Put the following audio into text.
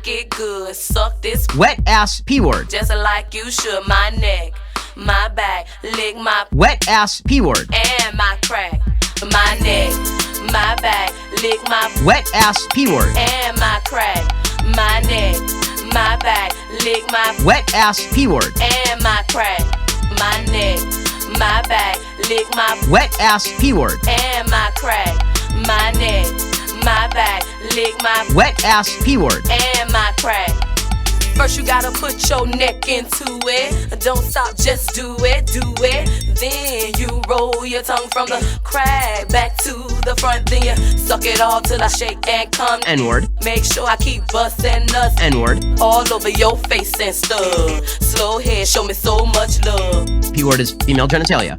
it good. Suck this wet ass P word. just like you should. My neck, my back, lick my Wet ass P word. and my crack. My neck, my back, lick my Wet ass P word. and my crack. My neck, my back, lick my Wet ass P word. and my crack. My neck, my back, lick my Wet ass P word. and my crack. My neck, my back, lick my Wet ass P word. and my crack. First you gotta put your neck into it. Don't stop, just do it, do it. Then you roll your tongue from the crack back to the front. Then you suck it all till I shake and come. N word. Make sure I keep busting nuts N word. all over your face and stuff. Slow head, show me so much love. P word is female genitalia.